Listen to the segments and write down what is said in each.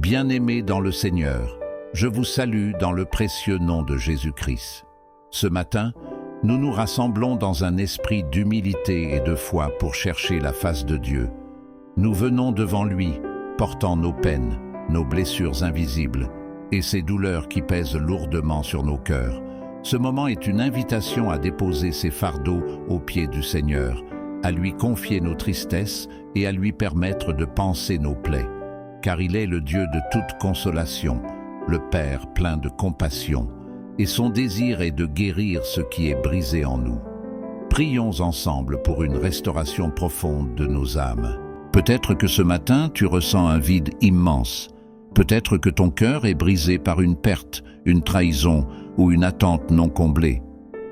Bien-aimés dans le Seigneur, je vous salue dans le précieux nom de Jésus-Christ. Ce matin, nous nous rassemblons dans un esprit d'humilité et de foi pour chercher la face de Dieu. Nous venons devant lui, portant nos peines, nos blessures invisibles et ces douleurs qui pèsent lourdement sur nos cœurs. Ce moment est une invitation à déposer ces fardeaux aux pieds du Seigneur, à lui confier nos tristesses et à lui permettre de panser nos plaies. Car il est le Dieu de toute consolation, le Père plein de compassion, et son désir est de guérir ce qui est brisé en nous. Prions ensemble pour une restauration profonde de nos âmes. Peut-être que ce matin, tu ressens un vide immense. Peut-être que ton cœur est brisé par une perte, une trahison ou une attente non comblée.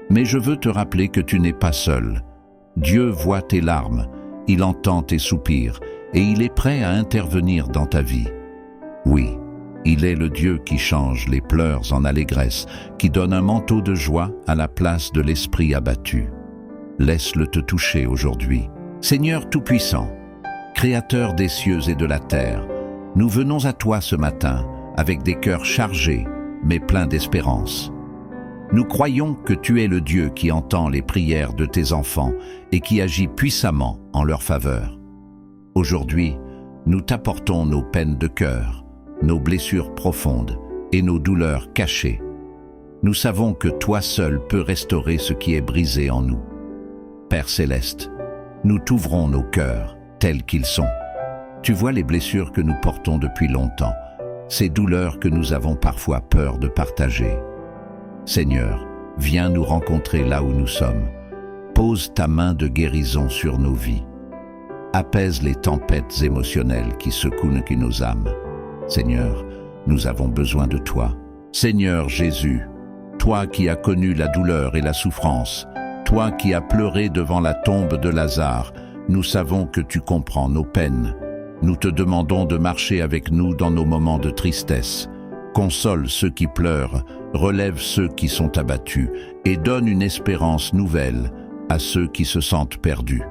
Mais je veux te rappeler que tu n'es pas seul. Dieu voit tes larmes, il entend tes soupirs et il est prêt à intervenir dans ta vie. Oui, il est le Dieu qui change les pleurs en allégresse, qui donne un manteau de joie à la place de l'esprit abattu. Laisse-le te toucher aujourd'hui. Seigneur Tout-Puissant, Créateur des cieux et de la terre, nous venons à toi ce matin avec des cœurs chargés, mais pleins d'espérance. Nous croyons que tu es le Dieu qui entend les prières de tes enfants et qui agit puissamment en leur faveur. Aujourd'hui, nous t'apportons nos peines de cœur, nos blessures profondes et nos douleurs cachées. Nous savons que toi seul peux restaurer ce qui est brisé en nous. Père céleste, nous t'ouvrons nos cœurs tels qu'ils sont. Tu vois les blessures que nous portons depuis longtemps, ces douleurs que nous avons parfois peur de partager. Seigneur, viens nous rencontrer là où nous sommes. Pose ta main de guérison sur nos vies. Apaise les tempêtes émotionnelles qui secouent nos âmes. Seigneur, nous avons besoin de toi. Seigneur Jésus, toi qui as connu la douleur et la souffrance, toi qui as pleuré devant la tombe de Lazare, nous savons que tu comprends nos peines. Nous te demandons de marcher avec nous dans nos moments de tristesse. Console ceux qui pleurent, relève ceux qui sont abattus et donne une espérance nouvelle à ceux qui se sentent perdus.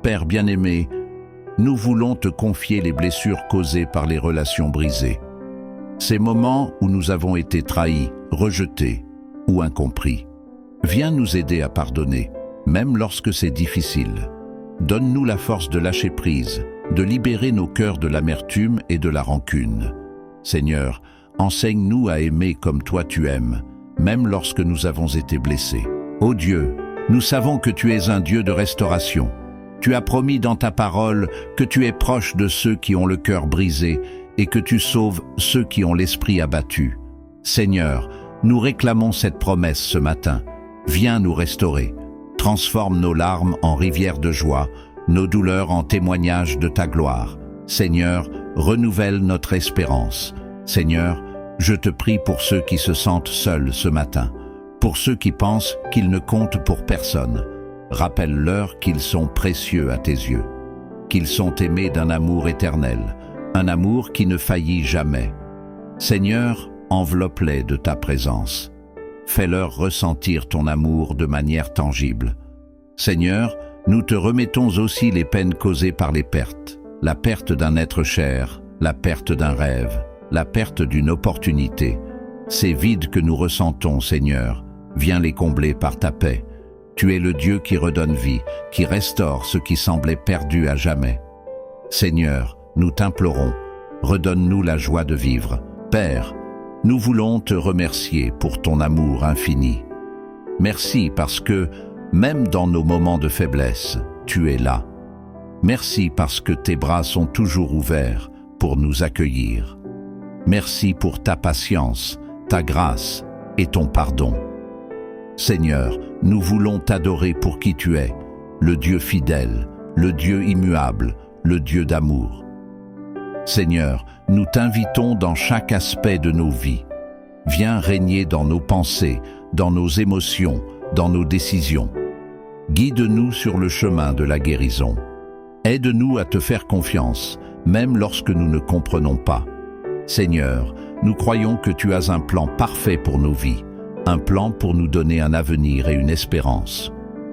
Père bien-aimé, nous voulons te confier les blessures causées par les relations brisées. Ces moments où nous avons été trahis, rejetés ou incompris. Viens nous aider à pardonner, même lorsque c'est difficile. Donne-nous la force de lâcher prise, de libérer nos cœurs de l'amertume et de la rancune. Seigneur, enseigne-nous à aimer comme toi tu aimes, même lorsque nous avons été blessés. Ô Dieu, nous savons que tu es un Dieu de restauration. Tu as promis dans ta parole que tu es proche de ceux qui ont le cœur brisé et que tu sauves ceux qui ont l'esprit abattu. Seigneur, nous réclamons cette promesse ce matin. Viens nous restaurer. Transforme nos larmes en rivières de joie, nos douleurs en témoignages de ta gloire. Seigneur, renouvelle notre espérance. Seigneur, je te prie pour ceux qui se sentent seuls ce matin, pour ceux qui pensent qu'ils ne comptent pour personne. Rappelle-leur qu'ils sont précieux à tes yeux, qu'ils sont aimés d'un amour éternel, un amour qui ne faillit jamais. Seigneur, enveloppe-les de ta présence. Fais-leur ressentir ton amour de manière tangible. Seigneur, nous te remettons aussi les peines causées par les pertes, la perte d'un être cher, la perte d'un rêve, la perte d'une opportunité. Ces vides que nous ressentons, Seigneur, viens les combler par ta paix. Tu es le Dieu qui redonne vie, qui restaure ce qui semblait perdu à jamais. Seigneur, nous t'implorons, redonne-nous la joie de vivre. Père, nous voulons te remercier pour ton amour infini. Merci parce que, même dans nos moments de faiblesse, tu es là. Merci parce que tes bras sont toujours ouverts pour nous accueillir. Merci pour ta patience, ta grâce et ton pardon. Seigneur, nous voulons t'adorer pour qui tu es, le Dieu fidèle, le Dieu immuable, le Dieu d'amour. Seigneur, nous t'invitons dans chaque aspect de nos vies. Viens régner dans nos pensées, dans nos émotions, dans nos décisions. Guide-nous sur le chemin de la guérison. Aide-nous à te faire confiance, même lorsque nous ne comprenons pas. Seigneur, nous croyons que tu as un plan parfait pour nos vies, un plan pour nous donner un avenir et une espérance.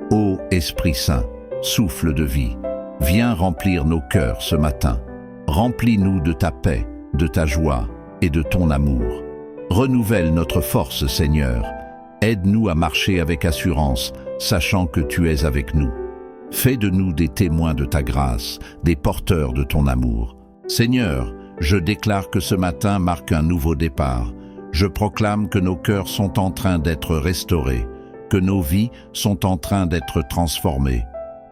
Ô Esprit Saint, souffle de vie, viens remplir nos cœurs ce matin. Remplis-nous de ta paix, de ta joie et de ton amour. Renouvelle notre force, Seigneur. Aide-nous à marcher avec assurance, sachant que tu es avec nous. Fais de nous des témoins de ta grâce, des porteurs de ton amour. Seigneur, je déclare que ce matin marque un nouveau départ. Je proclame que nos cœurs sont en train d'être restaurés, que nos vies sont en train d'être transformées.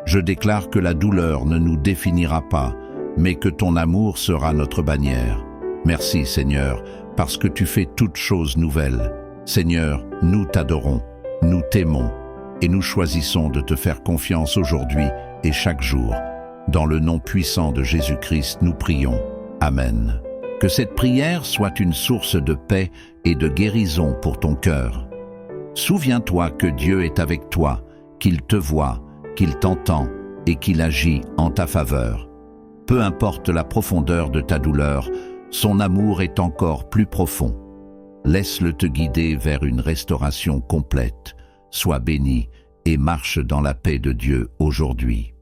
Je déclare que la douleur ne nous définira pas, mais que ton amour sera notre bannière. Merci Seigneur, parce que tu fais toutes choses nouvelles. Seigneur, nous t'adorons, nous t'aimons, et nous choisissons de te faire confiance aujourd'hui et chaque jour. Dans le nom puissant de Jésus-Christ, nous prions. Amen. Que cette prière soit une source de paix et de guérison pour ton cœur. Souviens-toi que Dieu est avec toi, qu'il te voit, qu'il t'entend et qu'il agit en ta faveur. Peu importe la profondeur de ta douleur, son amour est encore plus profond. Laisse-le te guider vers une restauration complète. Sois béni et marche dans la paix de Dieu aujourd'hui.